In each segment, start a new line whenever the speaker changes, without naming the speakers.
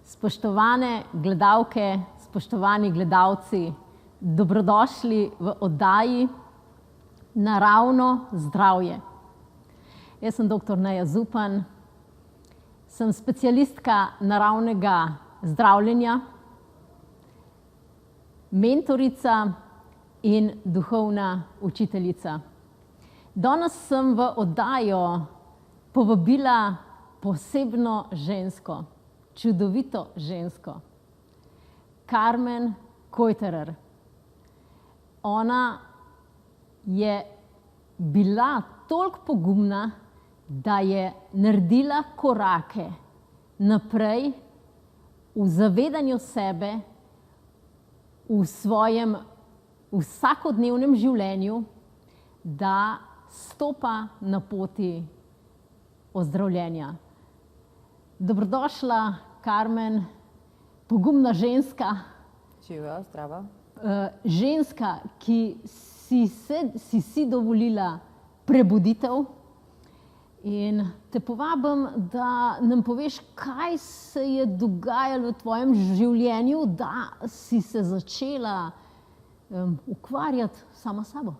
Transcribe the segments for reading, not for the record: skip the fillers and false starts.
Spoštovane gledalke, spoštovani gledalci, dobrodošli v oddaji Naravno zdravje. Jaz sem dr. Neja Zupan, sem specialistka naravnega zdravljenja, mentorica in duhovna učiteljica. Danes sem v oddajo povabila posebno žensko, čudovito žensko, Karmen Kojterer. Ona je bila toliko pogumna, da je naredila korake naprej v zavedanju sebe, v svojem vsakodnevnem življenju, da stopa na poti ozdravljenja. Dobrodošla, Karmen, pogumna ženska.
Živjo, zdravo.
Ženska, ki si dovolila prebuditev, in te povabim, da nam poveš, kaj se je dogajalo v tvojem življenju, da si se začela ukvarjati sama s sabo.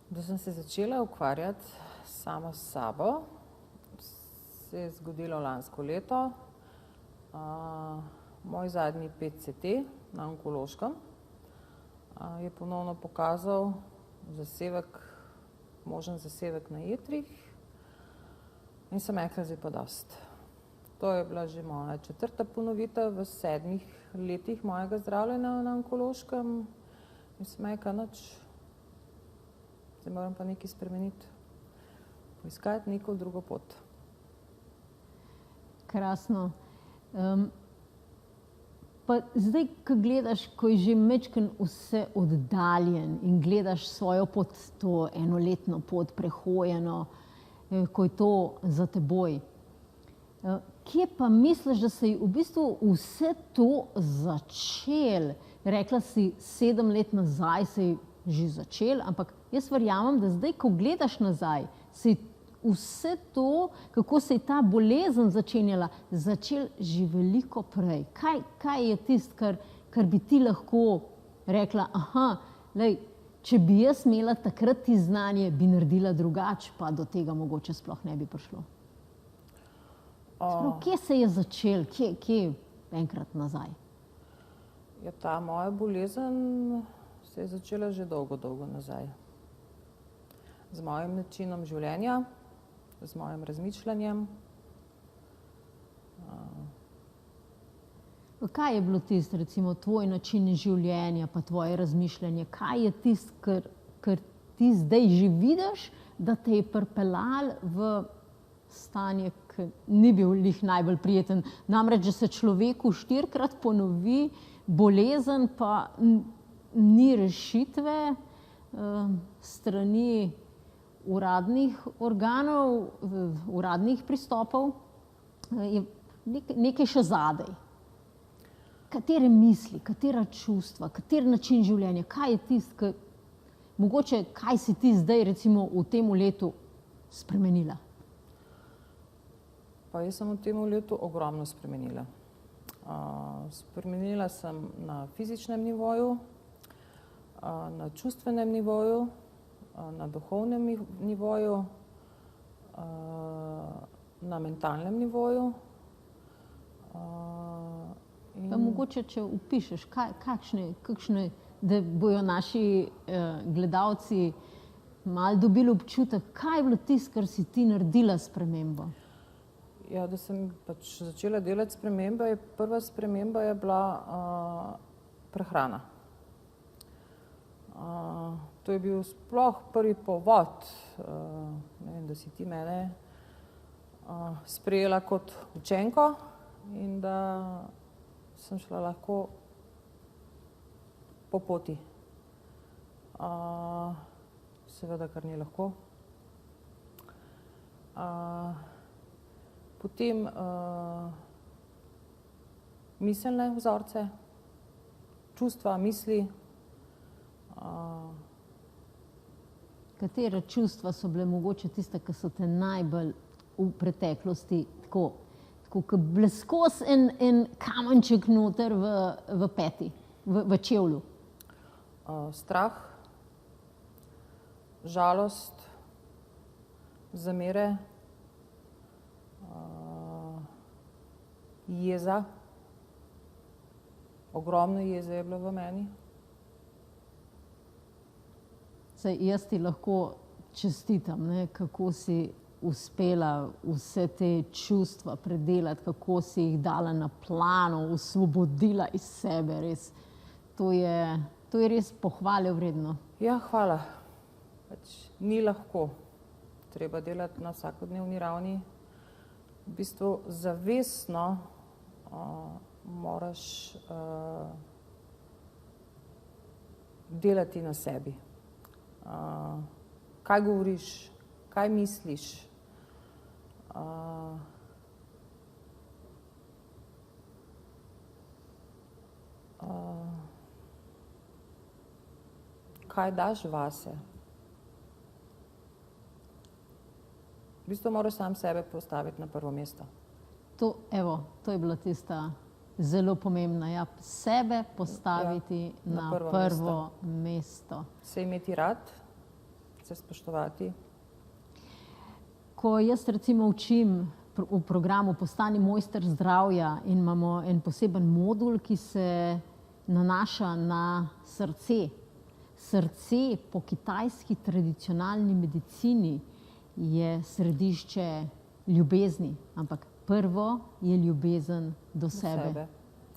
Da sem se začela ukvarjati sama s sabo, se je zgodilo lansko leto. Moj zadnji PET-CT na onkološkem je ponovno pokazal možen zasevek na jetrih in sem rekla, zdaj pa dosti. To je bila že moja 4. ponovitev v 7 letih mojega zdravljenja na onkološkem in sem rekla, nič, zdaj moram pa nekaj spremeniti, poiskati neko drugo pot.
Krasno. Pa zdaj, ko gledaš, ko je že majčkeno vse oddaljen in gledaš svojo pot, to enoletno pot prehojeno, ko je to za teboj, kje pa misliš, da se je v bistvu vse to začelo? Rekla si, 7 let nazaj se je že začelo, ampak jaz verjamem, da zdaj, ko gledaš nazaj, se je vse to, kako se je ta bolezen začenjala, začel že veliko prej. Kaj je tisto, kar bi ti lahko rekla, če bi jaz imela takrat ti znanje, bi naredila drugače, pa do tega mogoče sploh ne bi prišlo? Kje se je začel, kje enkrat nazaj?
Ja, ta moja bolezen se je začela že dolgo nazaj. Z mojim načinom življenja, z mojim razmišljanjem.
Kaj je bilo tisto, recimo, tvoj način življenja, pa tvoje razmišljanje? Kaj je tisto, kar ti zdaj že vidiš, da te je pripeljalo v stanje, ki ni bil glih najbolj prijeten? Namreč, da se človeku 4-krat ponovi bolezen, pa ni rešitve strani uradnih organov, uradnih pristopov, je nekaj še zadaj. Katere misli, katera čustva, kater način življenja, kaj je tisto, mogoče kaj si ti zdaj recimo v tem letu spremenila?
Pa jaz sem v tem letu ogromno spremenila. Spremenila sem na fizičnem nivoju, na čustvenem nivoju, na duhovnem nivoju, na mentalnem nivoju.
Pa mogoče, če opišeš, kakšne, da bojo naši gledalci malo dobili občutek, kaj je bilo tisto, kar si ti naredila spremembo?
Ja, da sem pač začela delati spremembe, prva sprememba je bila prehrana. To je bil sploh prvi povod, da si ti mene sprejela kot učenko in da sem šla lahko po poti. Seveda, kar ni lahko. Potem miselne vzorce, čustva, misli.
Katera čustva so bile mogoče tiste, ki so te najbolj v preteklosti tako tako kot bleskos en kamenček noter v peti, v čevlju.
Strah, žalost, zamere, jeza. Ogromno jeze je bilo v meni.
Saj jaz ti lahko čestitam, ne, kako si uspela vse te čustva predelati, kako si jih dala na plano, osvobodila iz sebe, res. To je res pohvale vredno.
Ja, hvala. Pač ni lahko. Treba delati na vsakodnevni ravni. V bistvu zavestno moraš delati na sebi. Kaj govoriš, kaj misliš, kaj daš vase. V bistvu moraš sam sebe postaviti na prvo mesto.
To je bila tista zelo pomembna, ja, sebe postaviti na prvo mesto.
Se imeti rad, se spoštovati.
Ko jaz recimo učim v programu Postani mojster zdravja in imamo en poseben modul, ki se nanaša na srce. Srce po kitajski tradicionalni medicini je središče ljubezni, ampak prvo je ljubezen do sebe.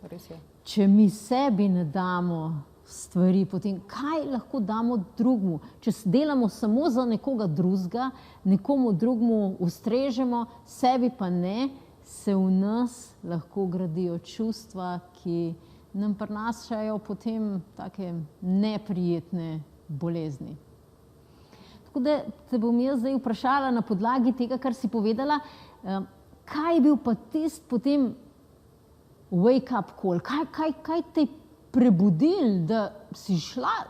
Res je.
Če mi sebi ne damo stvari, potem kaj lahko damo drugmu? Če delamo samo za nekoga drugega, nekomu drugmu ustrežemo, sebi pa ne, se v nas lahko gradijo čustva, ki nam prinašajo potem take neprijetne bolezni. Tako da te bom jaz zdaj vprašala na podlagi tega, kar si povedala, kaj je bil pa tisti potem wake up call? Kaj te je prebudil, da si šla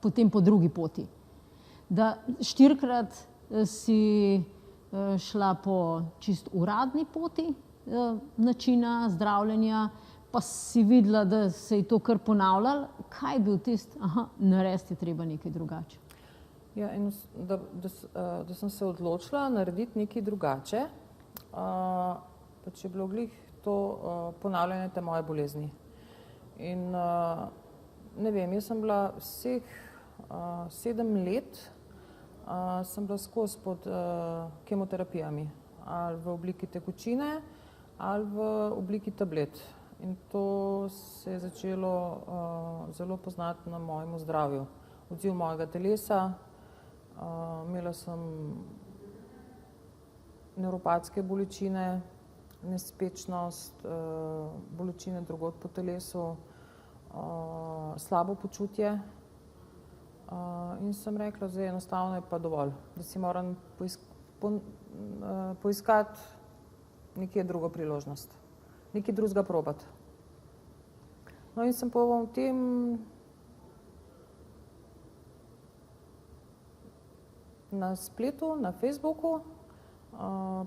potem po drugi poti? Da 4-krat si šla po čist uradni poti načina zdravljenja, pa si videla, da se je to kar ponavljalo. Kaj je bil tisti, narediti je treba nekaj drugače?
Ja, in da sem se odločila narediti nekaj drugače, pač je bilo glih to ponavljanje te moje bolezni. In ne vem, jaz sem bila vseh 7 let sem bila skozi pod kemoterapijami, ali v obliki tekočine, ali v obliki tablet. In to se je začelo zelo poznati na mojem zdravju. Odziv mojega telesa, imela sem nevropatske bolečine, nespečnost, bolečine drugod po telesu, slabo počutje. In sem rekla, zdaj enostavno je pa dovolj, da si moram poiskati nekje drugo priložnost, nekaj drugega probati. No in sem po tem na spletu, na Facebooku,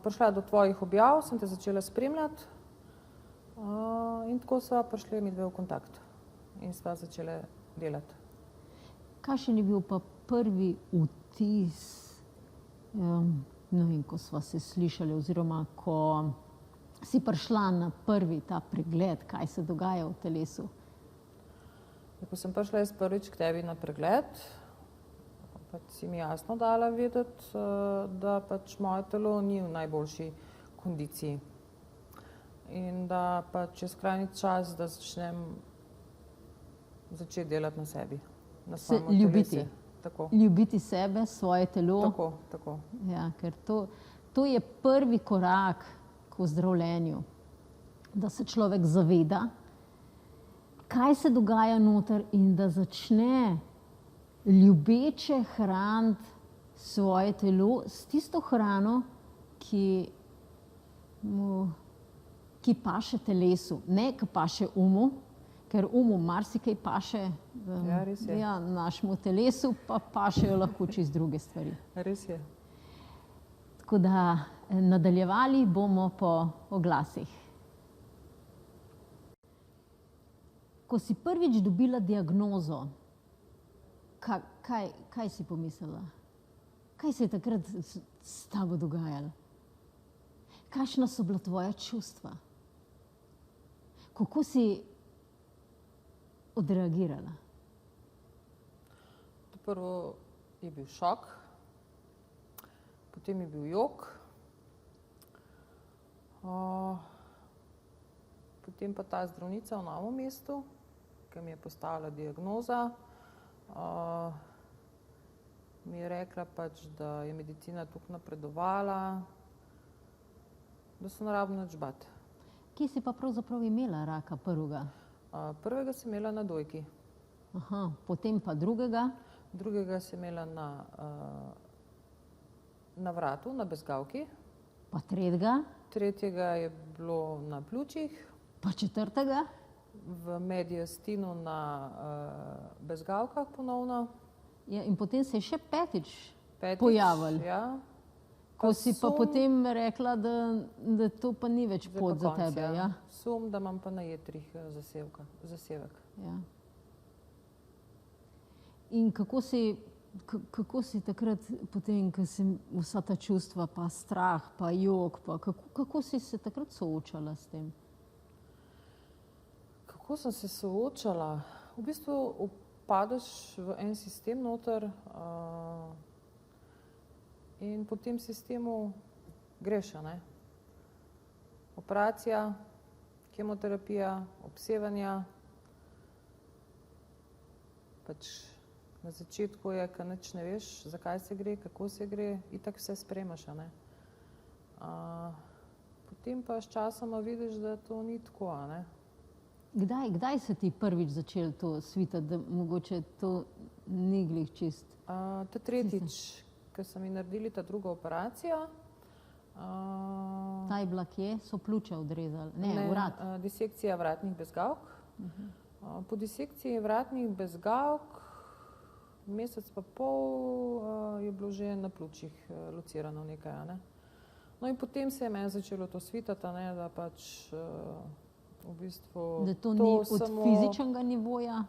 prišla do tvojih objav, sem te začela spremljati in tako sva prišli midve v kontakt in sva začela delati.
Kakšen je bil pa prvi vtis, ko sva se slišali oziroma ko si prišla na prvi ta pregled, kaj se dogaja v telesu?
Ko sem prišla jaz prvič k tebi na pregled, pač si mi jasno dala vedeti, da pač moje telo ni v najboljši kondiciji in da pač je skrajni čas, da začeti delati na sebi, na svojem telesu.
Ljubiti sebe, svoje telo.
Tako.
Ja, ker to je prvi korak k ozdravljenju, da se človek zaveda, kaj se dogaja noter in da začne ljubeče hraniti svoje telo s tisto hrano, ki paše telesu, ne ki paše umu, ker umu marsikaj paše, našemu telesu pa pašejo lahko čisto druge stvari.
Res je.
Tako da nadaljevali bomo po oglasih. Ko si prvič dobila diagnozo, kaj si pomislila? Kaj se je takrat s tabo dogajalo? Kakšna so bila tvoja čustva? Kako si odreagirala?
Prvo je bil šok, potem je bil jok, potem pa ta zdravnica v Novem mestu, ki mi je postavila diagnoza, mi je rekla pač, da je medicina toliko napredovala, da se ne rabim nič bati.
Kje si pa pravzaprav imela raka prvega?
Prvega sem imela na dojki.
Aha, potem pa drugega?
Drugega sem imela na vratu, na bezgavki.
Pa tretjega?
Tretjega je bilo na pljučih.
Pa četrtega?
V mediastinu na bezgavkah ponovno.
Ja, in potem se je še petič pojavil.
Ja.
Ko si pa potem rekla, da to pa ni več pot za tebe. Ja.
Sum, da imam pa na jetrih zasevek.
Ja. In kako si takrat potem, ko si vsa ta čustva, pa strah, pa jok, pa kako si se takrat soočala s tem?
Kako sem se soočala? V bistvu upadeš v en sistem noter in po tem sistemu greš, ne? Operacija, kemoterapija, obsevanja. Pač na začetku je, ko nič ne veš, zakaj se gre, kako se gre, itak vse spremaš, ne? Potem pa s časoma vidiš, da to ni tako, ne?
Kdaj se ti prvič začelo to svitati, da mogoče to ni glih čist?
Ta tretjič, ko so mi naredili ta drugo operacijo.
Ta je bila kje? So pljuča odrezali? Ne, vrat.
Disekcija vratnih bezgavk. Po disekciji vratnih bezgavk mesec pa pol je bilo že na pljučih locirano nekaj, ne. No in potem se je meni začelo to svitati, ne, da pač v bistvu
Da to ni od fizičnega nivoja?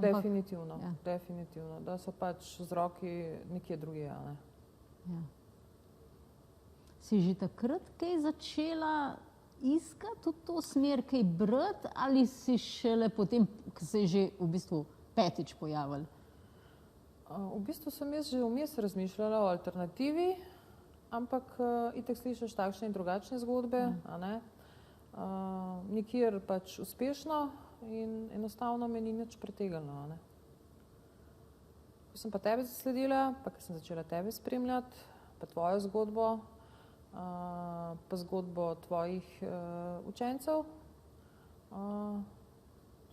Definitivno, definitivno. Da so pač vzroki nekje drugje, ne.
Ja. Si že takrat kaj začela iskati v to smer, kaj brati, ali si šele potem, ko se je že v bistvu petič pojavil?
V bistvu sem jaz že vmes razmišljala o alternativi, ampak itak slišiš takšne in drugačne zgodbe, a ne. Nikjer pač uspešno in enostavno me ni nič pritegnilo, a ne. Ko sem pa tebe zasledila, pa ko sem začela tebe spremljati, pa tvojo zgodbo, pa zgodbo tvojih učencev,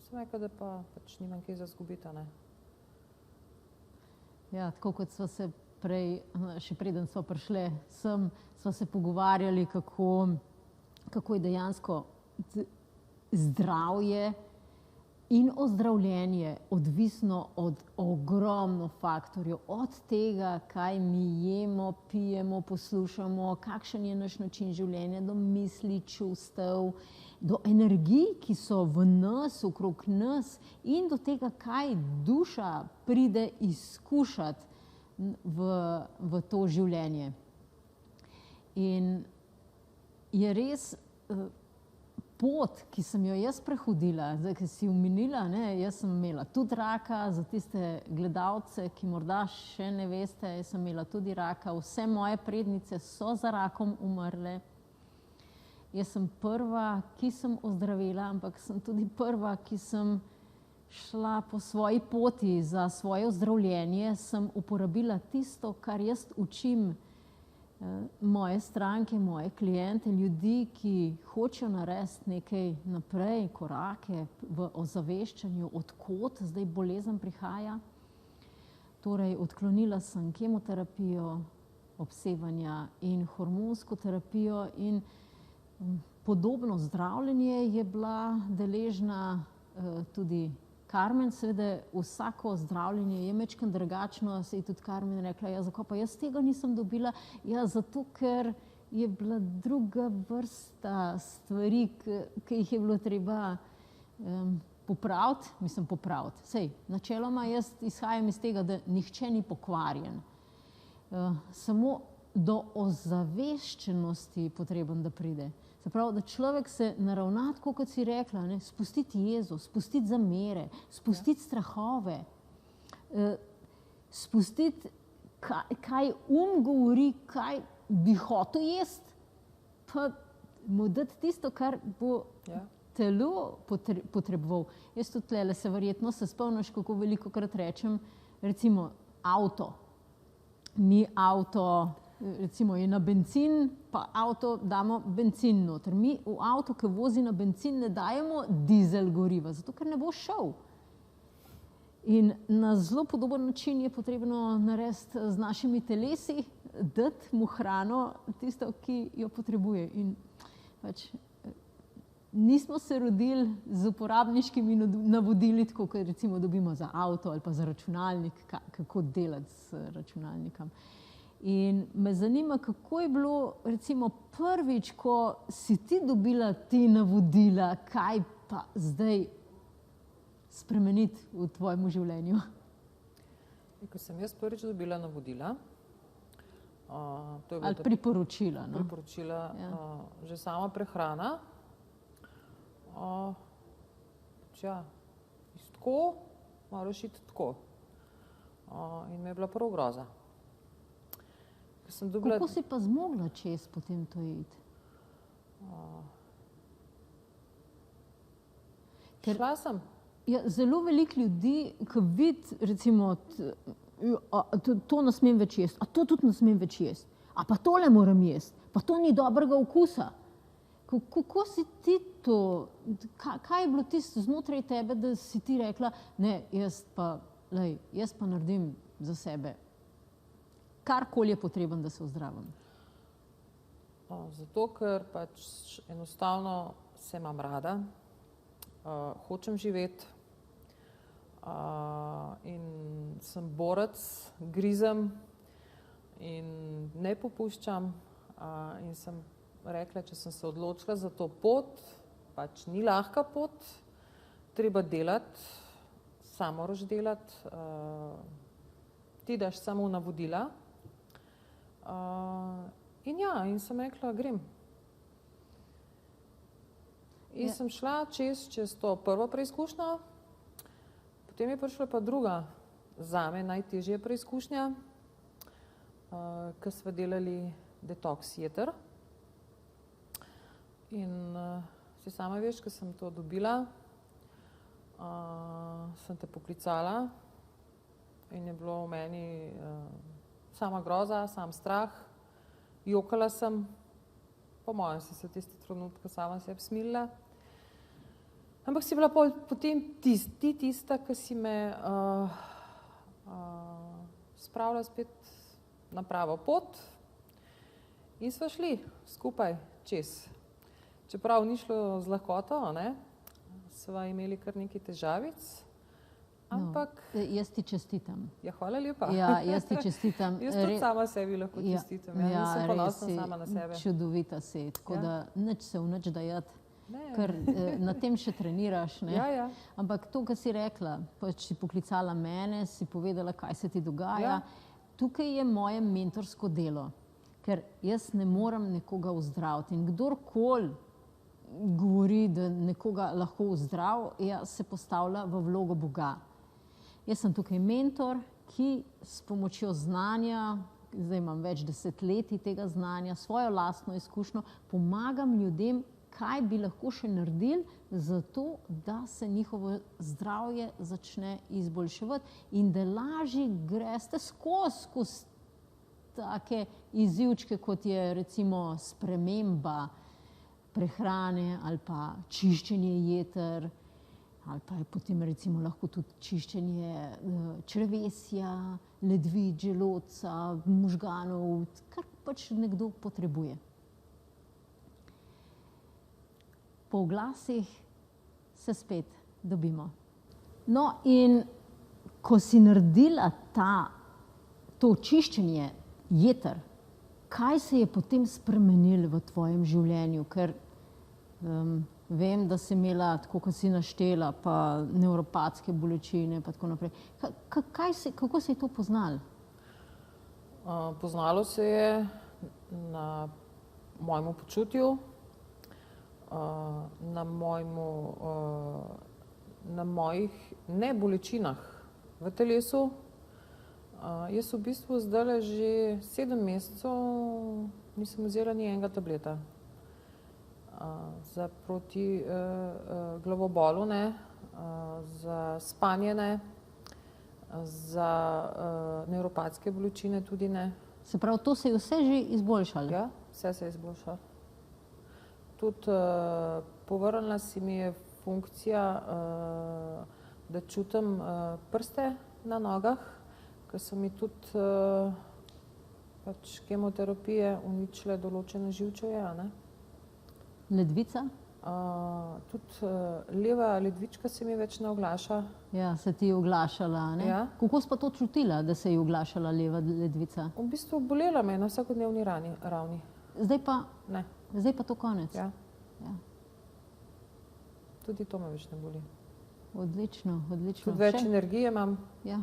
sem rekla, da pa pač nimam kaj za izgubiti, a ne.
Ja, tako kot sva se prej, še preden sva prišle sem, sva se pogovarjali, kako je dejansko zdravje in ozdravljenje odvisno od ogromno faktorjev. Od tega, kaj mi jemo, pijemo, poslušamo, kakšen je naš način življenja, do misli, čustev, do energij, ki so v nas, okrog nas in do tega, kaj duša pride izkušati v to življenje. In je res pot, ki sem jo jaz prehodila, zdaj, ki si omenila, ne, jaz sem imela tudi raka, za tiste gledalce, ki morda še ne veste, jaz sem imela tudi raka, vse moje prednice so za rakom umrle. Jaz sem prva, ki sem ozdravela, ampak sem tudi prva, ki sem šla po svoji poti za svoje ozdravljenje, sem uporabila tisto, kar jaz učim moje stranke, moje kliente, ljudi, ki hočejo narediti nekaj naprej, korake v ozaveščanju, od kod zdaj bolezen prihaja. Torej, odklonila sem kemoterapijo, obsevanja in hormonsko terapijo in podobno zdravljenje je bila deležna tudi Karmen, seveda vsako zdravljenje je majčkeno drugačno, se je tudi Karmen rekla, ja, zakaj pa jaz tega nisem dobila? Ja, zato, ker je bila druga vrsta stvari, ki jih je bilo treba popraviti. Sej, načeloma jaz izhajam iz tega, da nihče ni pokvarjen. Samo do ozaveščenosti potreben, da pride. Se pravi, da človek se naravna, tako kot si rekla, ne, spustiti jezo, spustiti zamere, spustiti strahove, spustiti, kaj govori, kaj bi hotel jesti, pa mu dati tisto, kar bo telo potreboval. Jaz tudi tlele se verjetno se spomniš, kako velikokrat rečem, recimo avto. Mi avto, recimo je na bencin, pa avto damo bencin noter. Mi v avto, ki vozi na bencin, ne dajemo dizel goriva, zato ker ne bo šel. In na zelo podoben način je potrebno narediti z našimi telesi, dati mu hrano, tisto, ki jo potrebuje. In pač nismo se rodili z uporabniškimi navodili, tako kot recimo dobimo za avto ali pa za računalnik, kako delati s računalnikom. In me zanima, kako je bilo recimo prvič, ko si ti dobila te navodila, kaj pa zdaj spremeniti v tvojem življenju?
Ko sem jaz prvič dobila navodila, to je bilo
ali priporočila, no?
Priporočila, že sama prehrana, tako, moraš iti tako. In mi je bila prav groza.
Kako si pa zmogla čez potem to iti?
Šla sem.
Ja, zelo veliko ljudi, ki vidi, recimo, to ne smem več jesti, a to tudi ne smem več jesti, a pa tole moram jesti, pa to ni dobrega okusa. Kako si ti to, kaj je bilo tisto znotraj tebe, da si ti rekla, ne, jaz pa naredim za sebe, karkoli je potreben, da se ozdravim?
Zato, ker pač enostavno se imam rada, hočem živeti in sem borec, grizem in ne popuščam in sem rekla, če sem se odločila za to pot, pač ni lahka pot, treba delati, sam moraš delati, ti daš samo navodila in sem rekla, grem. In sem šla čez to prvo preizkušnjo, potem je prišla pa druga, zame najtežja preizkušnja, ko sva delali detoks jeter. In si sama veš, ko sem to dobila, sem te poklicala in je bilo v meni sama groza, sam strah, jokala sem, po mojem si se v tisti trenutku sama sebi smilila. Ampak si bila potem tista, ki si me spravila spet na pravo pot in sva šli skupaj čez. Čeprav ni šlo z lahkoto, sva imeli kar nekaj težavic, ampak...
No, jaz ti čestitam.
Ja, hvala lepa.
Ja, jaz ti čestitam.
Jaz tudi sama sebi lahko čestitam. Ja, sem ponosna sama na sebe.
Čudovita si, tako da nič se v nič dajati, ker na tem še treniraš. Ne?
Ja.
Ampak to, kar si rekla, pač si poklicala mene, si povedala, kaj se ti dogaja. Tukaj je moje mentorsko delo, ker jaz ne morem nekoga ozdraviti in kdorkoli govori, da nekoga lahko ozdravi, se postavlja v vlogo Boga. Jaz sem tukaj mentor, ki s pomočjo znanja, zdaj imam več desetletij tega znanja, svojo lastno izkušnjo, pomagam ljudem, kaj bi lahko še naredili zato, da se njihovo zdravje začne izboljševati in da lažje greste skozi take izzivčke, kot je recimo sprememba prehrane ali pa čiščenje jeter, ali pa je potem recimo lahko tudi čiščenje črevesja, ledvic, želodca, možganov, kar pač nekdo potrebuje. Po oglasih se spet dobimo. No, in ko si naredila to čiščenje jeter, kaj se je potem spremenilo v tvojem življenju? Ker vem, da si imela, tako kot si naštela, pa nevropatske bolečine in tako naprej. Kako se je to poznalo?
Poznalo se je na mojemu počutju, na mojih ne bolečinah v telesu. Jaz v bistvu zdajle že 7 mesecev nisem vzela ni enega tableta. Za proti glavobolu ne, za spanje ne, za nevropatske bolečine tudi ne.
Se pravi, to se je vse že izboljšalo?
Ja, vse se je izboljšalo. Tudi povrnila se mi je funkcija, da čutim prste na nogah, ker so mi tudi pač kemoterapije uničile določene živčevje, ne.
Ledvica?
Tudi leva ledvička se mi več ne oglaša.
Ja, se ti je oglašala, ne?
Ja.
Kako si pa to čutila, da se je oglašala leva ledvica?
V bistvu bolela me na vsakodnevni ravni.
Zdaj pa,
Ne.
zdaj pa to konec?
Ja.
Ja.
Tudi to me več ne boli.
Odlično, odlično.
Tudi več energije imam,
Ja.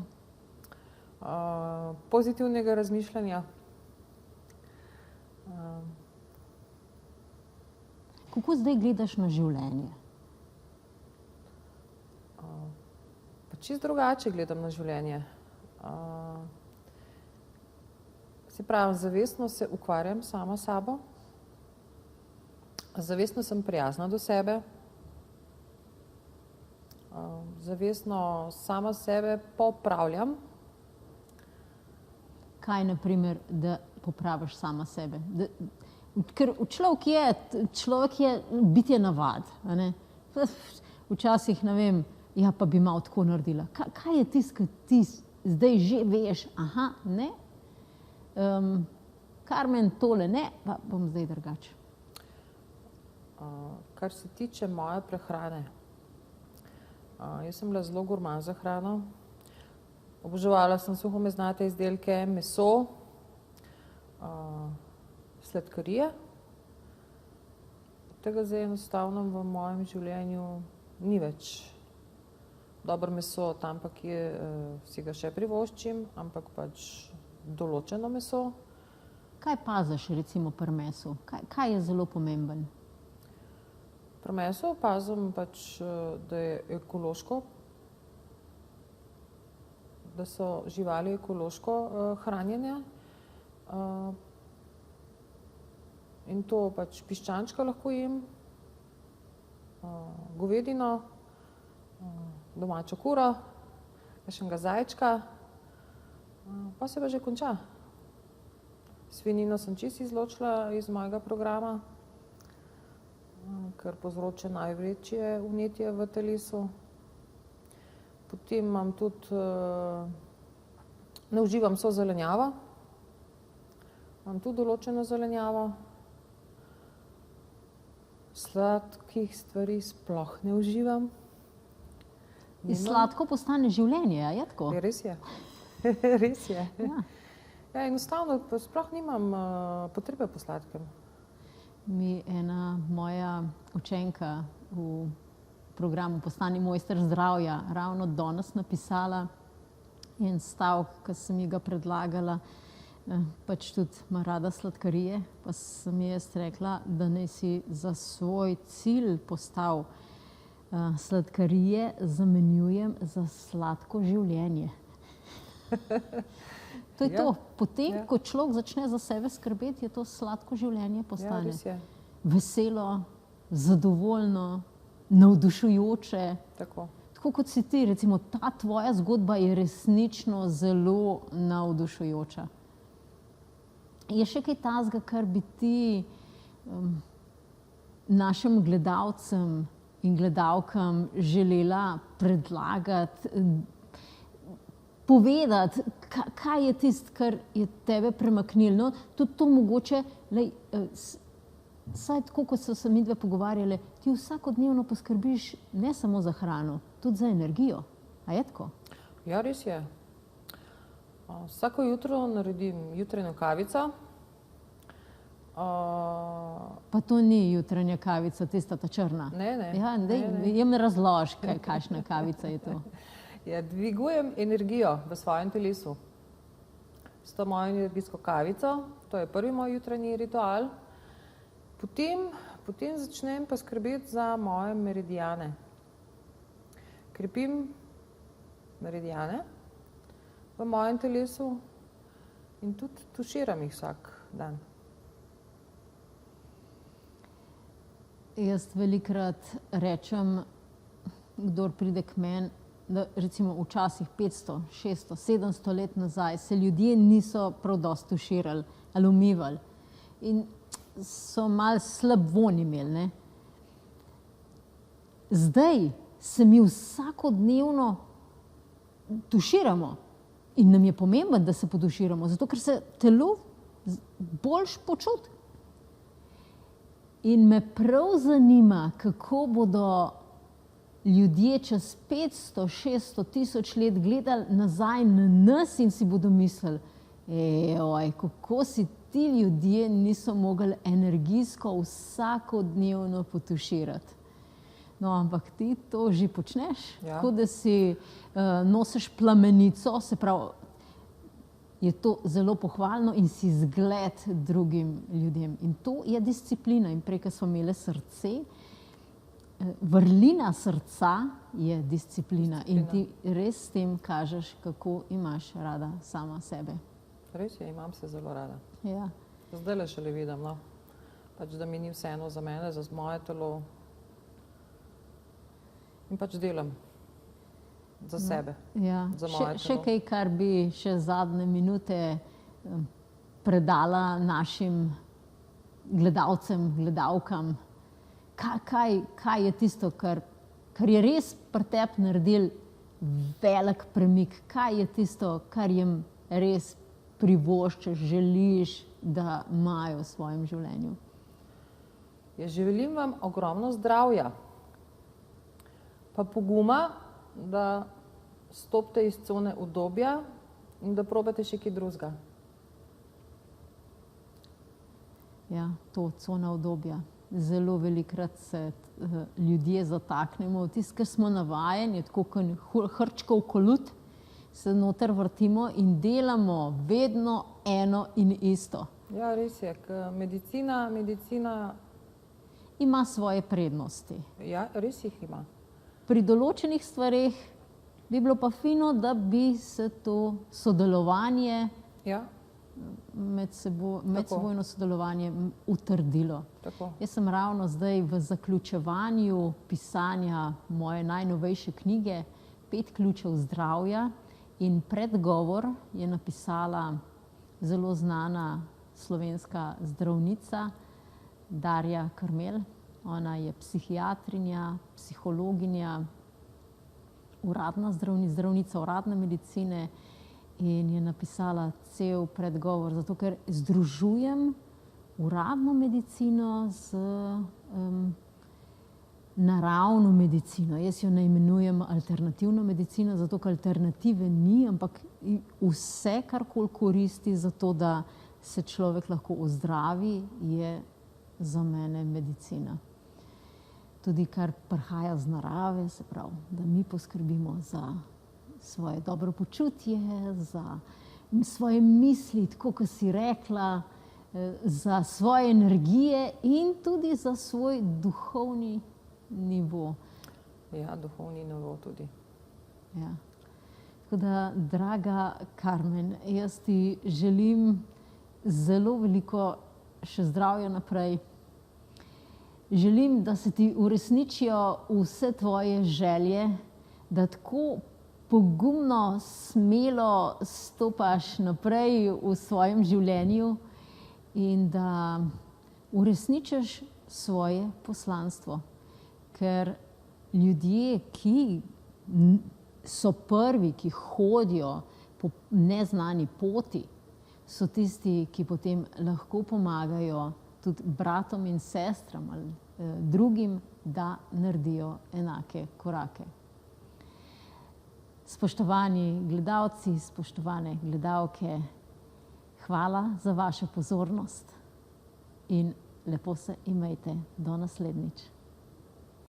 pozitivnega razmišljanja.
Kako zdaj gledaš na življenje?
Pa čisto drugače gledam na življenje. Se pravi, zavestno se ukvarjam sama s sabo, zavestno sem prijazna do sebe, zavestno sama sebe popravljam.
Kaj, na primer, da popraviš sama sebe? Ker človek je bitje navad, a ne? Včasih, ne vem, ja, pa bi malo tako naredila. Kaj je tisto, ki ti zdaj že veš, aha, ne? Karmen, tole ne, pa bom zdaj drugače.
Kar se tiče moje prehrane, jaz sem bila zelo gurman za hrano. Oboževala sem suhomeznate izdelke, meso, sladkarije. Tega zdaj enostavno v mojem življenju ni več. Dobro meso tam pa kje si ga še privoščim, ampak pač določeno meso.
Kaj paziš recimo pri mesu? Kaj je zelo pomemben?
Pri mesu pazim pač, da je ekološko, da so živali ekološko hranjene. In to pač piščančka lahko jem, govedino, domačo kuro, kakšnega zajčka, pa se pa že konča. Svinjino sem čisto izločila iz mojega programa, ker povzroča največje vnetje v telesu. Potem imam tudi, ne uživam vso zelenjavo, imam tudi določeno zelenjavo. Sladkih stvari sploh ne uživam.
Sladko postane življenje, a je tako?
Res je. Res je.
Ja.
Ja, enostavno sploh nimam potrebe po sladkem.
Mi ena moja učenka v programu Postani mojster zdravja ravno danes napisala en stavek, ki sem ji ga predlagala, pač tudi ima rada sladkarije, pa sem ji jaz rekla, da naj si za svoj cilj postav sladkarije zamenjujem za sladko življenje. To je to. Potem, ko človek začne za sebe skrbeti, je to sladko življenje postane.
Ja, res je.
Veselo, zadovoljno, navdušujoče.
Tako.
Tako kot si ti, recimo, ta tvoja zgodba je resnično zelo navdušujoča. Je še kaj takega, kar bi ti našim gledalcem in gledalkam želela predlagati, povedati, kaj je tisto, kar je tebe premaknilo? Tudi to mogoče, saj tako, kot so se midve pogovarjale, ti vsakodnevno poskrbiš ne samo za hrano, tudi za energijo. A je tako?
Ja, res je. Vsako jutro naredim jutranjo kavico.
Pa to ni jutranja kavica, tista ta črna.
Ne.
Ja, mi razloži, kakšna kavica je to.
Ja, dvigujem energijo v svojem telesu. S to mojo energijsko kavico, to je prvi moj jutranji ritual. Potem začnem pa skrbeti za moje meridiane. Krepim meridiane v mojem telesu in tudi tuširam jih vsak dan.
Jaz velikokrat rečem, kdor pride k meni, da recimo včasih 500, 600, 700 let nazaj se ljudje niso prav dosti tuširali ali umivali in so malo slab vonj imeli, ne. Zdaj se mi vsakodnevno tuširamo in nam je pomembno, da se potuširamo, zato ker se telo boljše počuti. In me prav zanima, kako bodo ljudje čez 500, 600 tisoč let gledali nazaj na nas in si bodo mislili, kako si ti ljudje niso mogli energijsko vsakodnevno potuširati. No, ampak ti to že počneš, tako da si nosiš plamenico, se pravi, je to zelo pohvalno in si zgled drugim ljudem. In to je disciplina. In prej, ko smo imeli srce, vrlina srca je disciplina. In ti res s tem kažeš, kako imaš rada sama sebe.
Res je, imam se zelo rada.
Ja.
Zdajle šele vidim, no. Pač, da mi ni vseeno za mene, za moje telo. In pač delam za sebe, za moje telo.
Še kaj, kar bi še zadnje minute predala našim gledalcem, gledalkam. Kaj je tisto, kar je res pri tebi naredil velik premik? Kaj je tisto, kar jim res privoščiš, želiš, da imajo v svojem življenju?
Ja, želim vam ogromno zdravja, pa poguma, da stopite iz cone udobja in da probate še kaj drugega.
Ja, to cona udobja. Zelo velikokrat se ljudje zataknemo v tisto, kar smo navajeni, tako kot hrčkov kolut, se noter vrtimo in delamo vedno eno in isto.
Ja, res je, medicina
ima svoje prednosti.
Ja, res jih ima.
Pri določenih stvareh bi bilo pa fino, da bi se to sodelovanje, medsebojno sodelovanje utrdilo.
Tako.
Jaz sem ravno zdaj v zaključevanju pisanja moje najnovejše knjige 5 ključev zdravja in predgovor je napisala zelo znana slovenska zdravnica Darja Karmel. Ona je psihiatrinja, psihologinja, uradna zdravnica uradne medicine in je napisala cel predgovor, zato ker združujem uradno medicino z naravno medicino. Jaz jo ne imenujem alternativno medicino, zato ker alternative ni, ampak vse, karkoli koristi za to, da se človek lahko ozdravi, je za mene medicina. Tudi kar prihaja z narave, se pravi, da mi poskrbimo za svoje dobro počutje, za svoje misli, tako kot si rekla, za svoje energije in tudi za svoj duhovni nivo.
Ja, duhovni nivo tudi.
Ja. Tako da, draga Karmen, jaz ti želim zelo veliko še zdravja naprej. Želim, da se ti uresničijo vse tvoje želje, da tako pogumno, smelo stopaš naprej v svojem življenju in da uresničiš svoje poslanstvo. Ker ljudje, ki so prvi, ki hodijo po neznani poti, so tisti, ki potem lahko pomagajo tudi bratom in sestram ali drugim, da naredijo enake korake. Spoštovani gledalci, spoštovane gledalke, hvala za vašo pozornost in lepo se imejte. Do naslednjič.